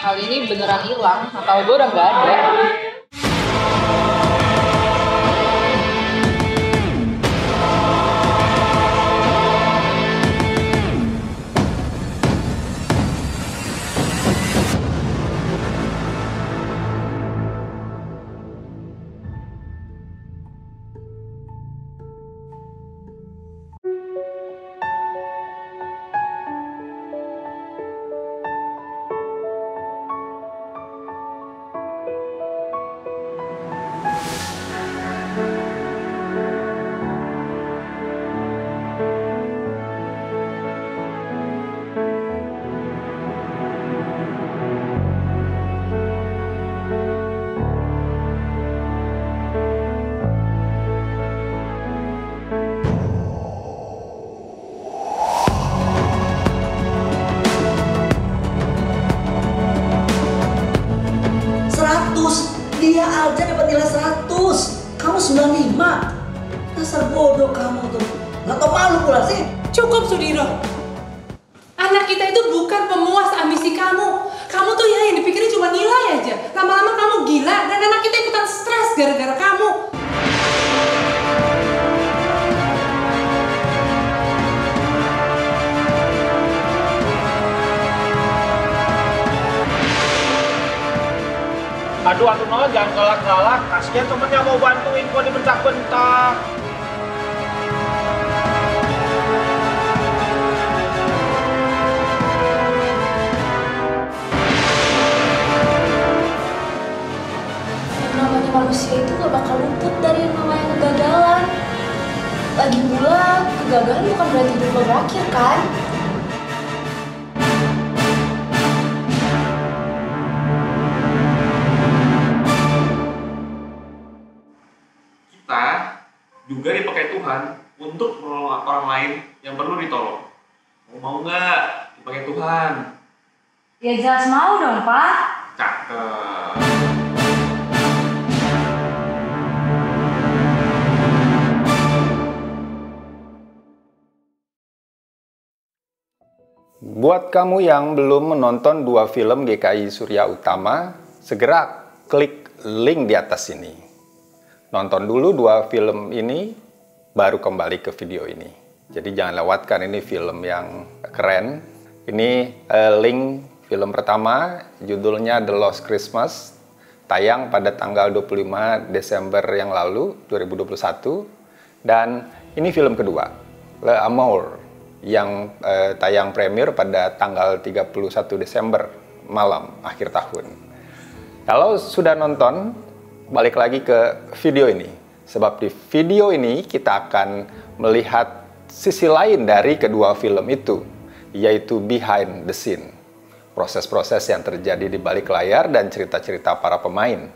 kali ini beneran hilang atau gue udah nggak ada. Dia aja dapat nilai 100, kamu 95. Dasar bodoh kamu tuh, nggak tau malu pula sih. Cukup Sudiro, anak kita itu bukan pemuas ambisi kamu. Kamu tuh ya yang dipikirin cuma nilai aja. Lama-lama kamu gila dan anak kita ikutan stres gara-gara kamu. Aduh Nol, jangan galak-galak. Kasian temennya mau bantuin kok dibentak-bentak. Namanya manusia itu gak bakal luput dari yang namanya kegagalan. Lagi pula, kegagalan bukan berarti hidup lo berakhir kan? Kita juga dipakai Tuhan untuk menolong orang lain yang perlu ditolong. Mau nggak dipakai Tuhan? Ya jelas mau dong, Pak. Cakep. Buat kamu yang belum menonton 2 film GKI Surya Utama, segera klik link di atas ini. Nonton dulu 2 film ini, baru kembali ke video ini. Jadi jangan lewatkan, ini film yang keren. Ini link film pertama, judulnya The Lost Christmas, tayang pada tanggal 25 Desember yang lalu, 2021. Dan ini film kedua, Le Amour, yang tayang premier pada tanggal 31 Desember malam, akhir tahun. Kalau sudah nonton, balik lagi ke video ini. Sebab di video ini kita akan melihat sisi lain dari kedua film itu, yaitu behind the scene. Proses-proses yang terjadi di balik layar dan cerita-cerita para pemain.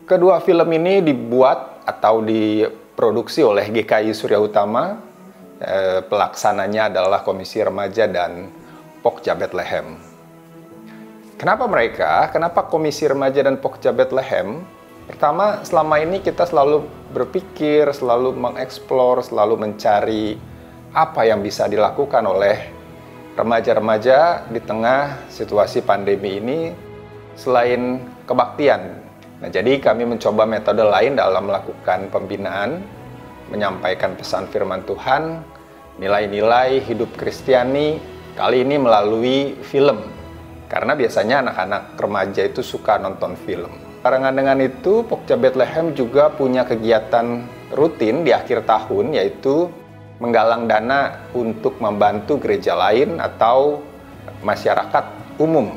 Kedua film ini dibuat atau diproduksi oleh GKI Surya Utama. Pelaksananya adalah Komisi Remaja dan Pokja Bethlehem. Kenapa mereka? Kenapa Komisi Remaja dan Pokja Bethlehem? Pertama, selama ini kita selalu berpikir, selalu mengeksplor, selalu mencari apa yang bisa dilakukan oleh remaja-remaja di tengah situasi pandemi ini selain kebaktian. Nah, jadi kami mencoba metode lain dalam melakukan pembinaan, menyampaikan pesan firman Tuhan, nilai-nilai hidup Kristiani, kali ini melalui film. Karena biasanya anak-anak remaja itu suka nonton film. Barengan dengan itu, Pokja Bethlehem juga punya kegiatan rutin di akhir tahun, yaitu menggalang dana untuk membantu gereja lain atau masyarakat umum.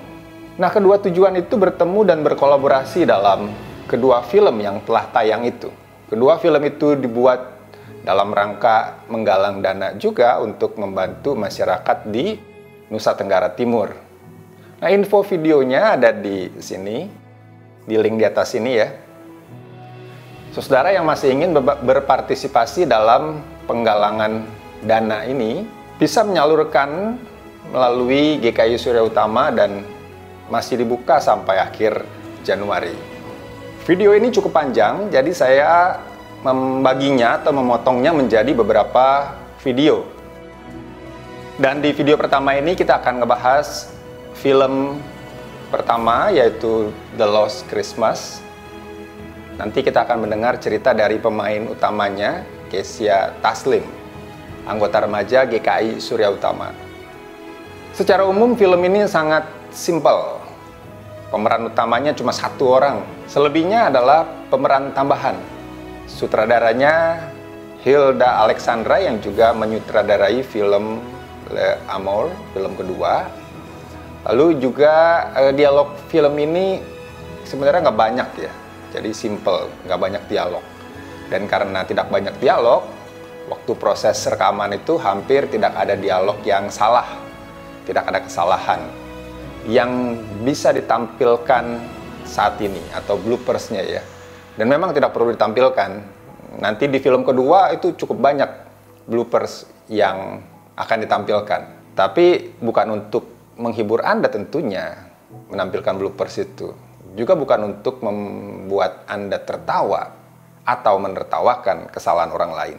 Nah, kedua tujuan itu bertemu dan berkolaborasi dalam kedua film yang telah tayang itu. Kedua film itu dibuat dalam rangka menggalang dana juga untuk membantu masyarakat di Nusa Tenggara Timur. Nah, info videonya ada di sini, di link di atas ini ya. Saudara yang masih ingin berpartisipasi dalam penggalangan dana ini, bisa menyalurkan melalui GKI Surya Utama dan masih dibuka sampai akhir Januari. Video ini cukup panjang, jadi saya membaginya atau memotongnya menjadi beberapa video. Dan di video pertama ini kita akan ngebahas film pertama yaitu The Lost Christmas. Nanti kita akan mendengar cerita dari pemain utamanya, Kezia Taslim, anggota remaja GKI Surya Utama. Secara umum film ini sangat simpel. Pemeran utamanya cuma satu orang, selebihnya adalah pemeran tambahan. Sutradaranya Hilda Alexandra yang juga menyutradarai film Le Amour, film kedua. Lalu juga dialog film ini sebenarnya nggak banyak ya, jadi simple, nggak banyak dialog. Dan karena tidak banyak dialog, waktu proses rekaman itu hampir tidak ada dialog yang salah, tidak ada kesalahan yang bisa ditampilkan saat ini atau bloopersnya ya. Dan memang tidak perlu ditampilkan. Nanti di film kedua itu cukup banyak bloopers yang akan ditampilkan. Tapi bukan untuk menghibur Anda tentunya menampilkan bloopers itu. Juga bukan untuk membuat Anda tertawa atau menertawakan kesalahan orang lain.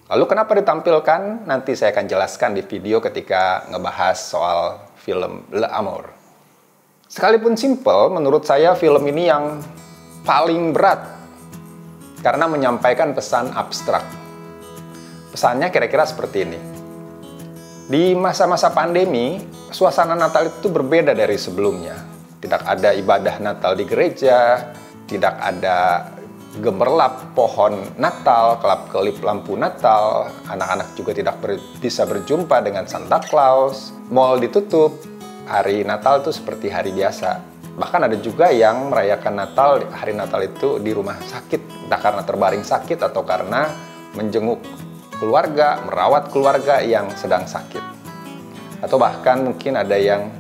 Lalu kenapa ditampilkan? Nanti saya akan jelaskan di video ketika ngebahas soal film Le Amour. Sekalipun simple, menurut saya film ini yang paling berat karena menyampaikan pesan abstrak. Pesannya kira-kira seperti ini. Di masa-masa pandemi, suasana Natal itu berbeda dari sebelumnya. Tidak ada ibadah Natal di gereja, tidak ada gemerlap pohon Natal, kelap-kelip lampu Natal, anak-anak juga tidak bisa berjumpa dengan Santa Claus, mall ditutup, hari Natal itu seperti hari biasa. Bahkan ada juga yang merayakan Natal, hari Natal itu di rumah sakit, entah karena terbaring sakit atau karena menjenguk keluarga, merawat keluarga yang sedang sakit. Atau bahkan mungkin ada yang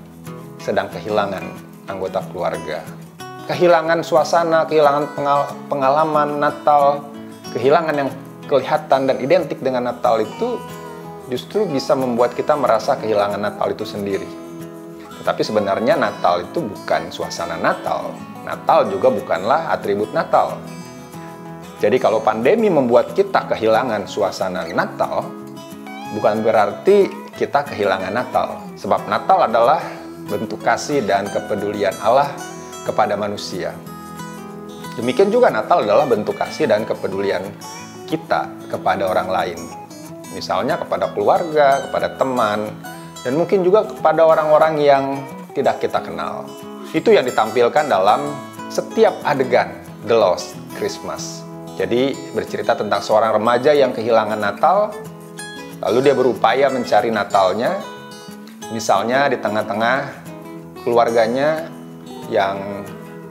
sedang kehilangan anggota keluarga. Kehilangan suasana, kehilangan pengalaman Natal, kehilangan yang kelihatan dan identik dengan Natal itu justru bisa membuat kita merasa kehilangan Natal itu sendiri. Tetapi sebenarnya Natal itu bukan suasana Natal. Natal juga bukanlah atribut Natal. Jadi kalau pandemi membuat kita kehilangan suasana Natal, bukan berarti kita kehilangan Natal. Sebab Natal adalah bentuk kasih dan kepedulian Allah kepada manusia. Demikian juga Natal adalah bentuk kasih dan kepedulian kita kepada orang lain. Misalnya kepada keluarga, kepada teman, dan mungkin juga kepada orang-orang yang tidak kita kenal. Itu yang ditampilkan dalam setiap adegan The Lost Christmas. Jadi bercerita tentang seorang remaja yang kehilangan Natal, lalu dia berupaya mencari Natalnya. Misalnya di tengah-tengah keluarganya yang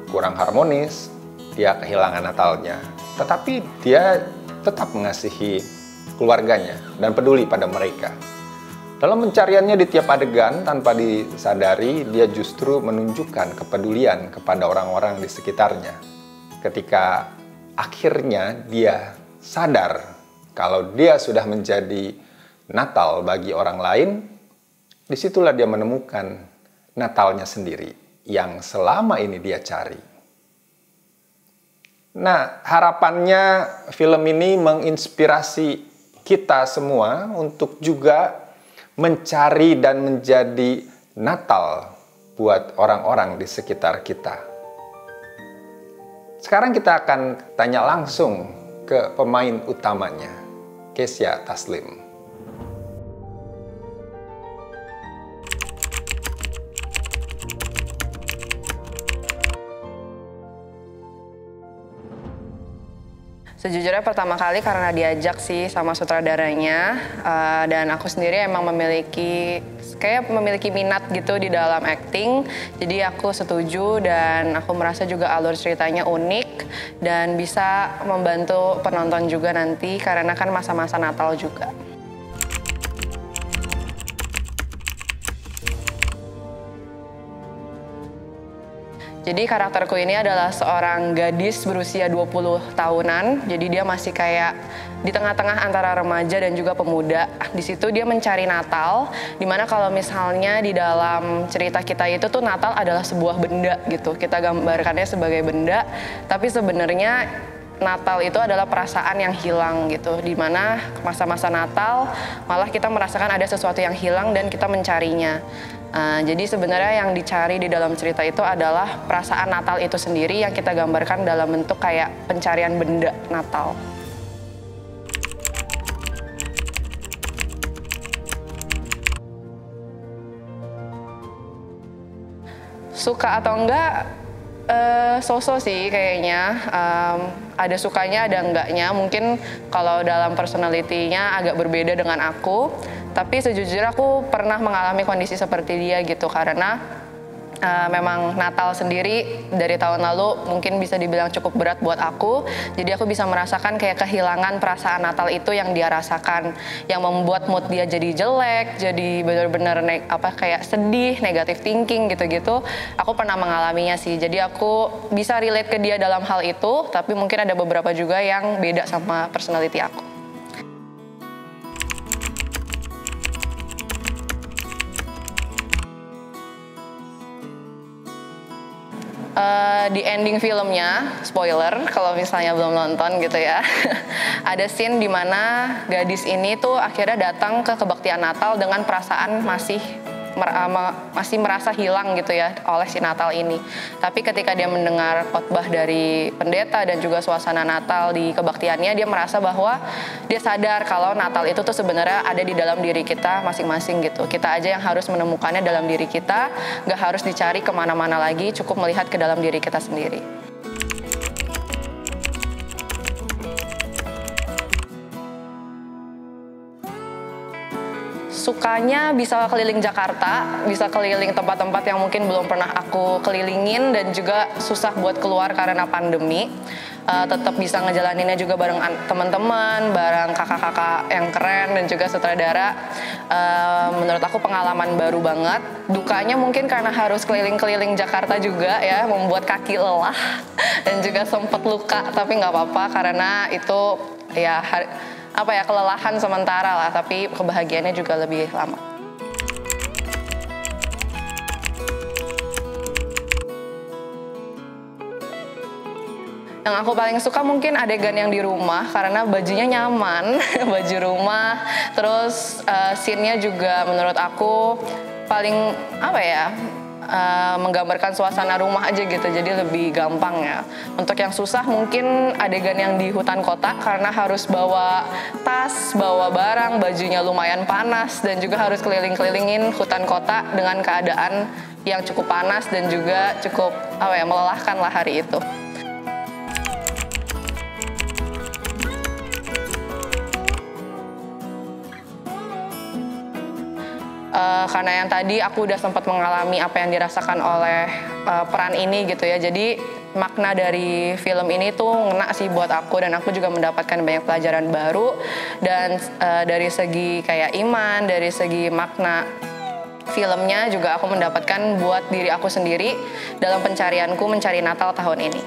kurang harmonis, dia kehilangan Natalnya. Tetapi dia tetap mengasihi keluarganya dan peduli pada mereka. Dalam pencariannya di tiap adegan, tanpa disadari, dia justru menunjukkan kepedulian kepada orang-orang di sekitarnya. Ketika akhirnya dia sadar kalau dia sudah menjadi Natal bagi orang lain, disitulah dia menemukan Natalnya sendiri yang selama ini dia cari. Nah, harapannya film ini menginspirasi kita semua untuk juga mencari dan menjadi Natal buat orang-orang di sekitar kita. Sekarang kita akan tanya langsung ke pemain utamanya, Kezia Taslim. Sejujurnya pertama kali karena diajak sih sama sutradaranya, dan aku sendiri emang memiliki minat gitu di dalam acting, jadi aku setuju dan aku merasa juga alur ceritanya unik dan bisa membantu penonton juga nanti karena kan masa-masa Natal juga. Jadi karakterku ini adalah seorang gadis berusia 20 tahunan. Jadi dia masih kayak di tengah-tengah antara remaja dan juga pemuda. Di situ dia mencari Natal, dimana kalau misalnya di dalam cerita kita itu tuh Natal adalah sebuah benda gitu. Kita gambarkannya sebagai benda, tapi sebenarnya Natal itu adalah perasaan yang hilang gitu, dimana masa-masa Natal malah kita merasakan ada sesuatu yang hilang dan kita mencarinya. Jadi sebenarnya yang dicari di dalam cerita itu adalah perasaan Natal itu sendiri yang kita gambarkan dalam bentuk kayak pencarian benda Natal. Suka atau enggak, so-so sih kayaknya. Ada sukanya, ada enggaknya. Mungkin kalau dalam personality-nya agak berbeda dengan aku. Tapi sejujurnya aku pernah mengalami kondisi seperti dia gitu. Karena memang Natal sendiri dari tahun lalu mungkin bisa dibilang cukup berat buat aku. Jadi aku bisa merasakan kayak kehilangan perasaan Natal itu yang dia rasakan, yang membuat mood dia jadi jelek, jadi benar-benar kayak sedih, negative thinking gitu-gitu. Aku pernah mengalaminya sih. Jadi aku bisa relate ke dia dalam hal itu, tapi mungkin ada beberapa juga yang beda sama personality aku. Di ending filmnya, spoiler kalau misalnya belum nonton gitu ya, ada scene di mana gadis ini tuh akhirnya datang ke kebaktian Natal dengan perasaan masih merasa hilang gitu ya oleh si Natal ini. Tapi ketika dia mendengar khotbah dari pendeta dan juga suasana Natal di kebaktiannya, dia merasa bahwa dia sadar kalau Natal itu tuh sebenarnya ada di dalam diri kita masing-masing gitu. Kita aja yang harus menemukannya dalam diri kita, nggak harus dicari kemana-mana lagi, cukup melihat ke dalam diri kita sendiri. Sukanya bisa keliling Jakarta, bisa keliling tempat-tempat yang mungkin belum pernah aku kelilingin dan juga susah buat keluar karena pandemi. Tetap bisa ngejalaninnya juga bareng teman-teman, bareng kakak-kakak yang keren dan juga sutradara. Menurut aku pengalaman baru banget. Dukanya mungkin karena harus keliling-keliling Jakarta juga ya, membuat kaki lelah dan juga sempat luka, tapi nggak apa-apa karena itu ya kelelahan sementara lah, tapi kebahagiaannya juga lebih lama. Yang aku paling suka mungkin adegan yang di rumah karena bajunya nyaman, baju rumah, terus scene-nya juga menurut aku paling menggambarkan suasana rumah aja gitu, jadi lebih gampang ya. Untuk yang susah mungkin adegan yang di hutan kota karena harus bawa tas, bawa barang, bajunya lumayan panas dan juga harus keliling-kelilingin hutan kota dengan keadaan yang cukup panas dan juga cukup melelahkan lah hari itu. Karena yang tadi aku udah sempat mengalami apa yang dirasakan oleh peran ini gitu ya. Jadi makna dari film ini tuh ngena sih buat aku dan aku juga mendapatkan banyak pelajaran baru. Dan dari segi kayak iman, dari segi makna filmnya juga aku mendapatkan buat diri aku sendiri dalam pencarianku mencari Natal tahun ini.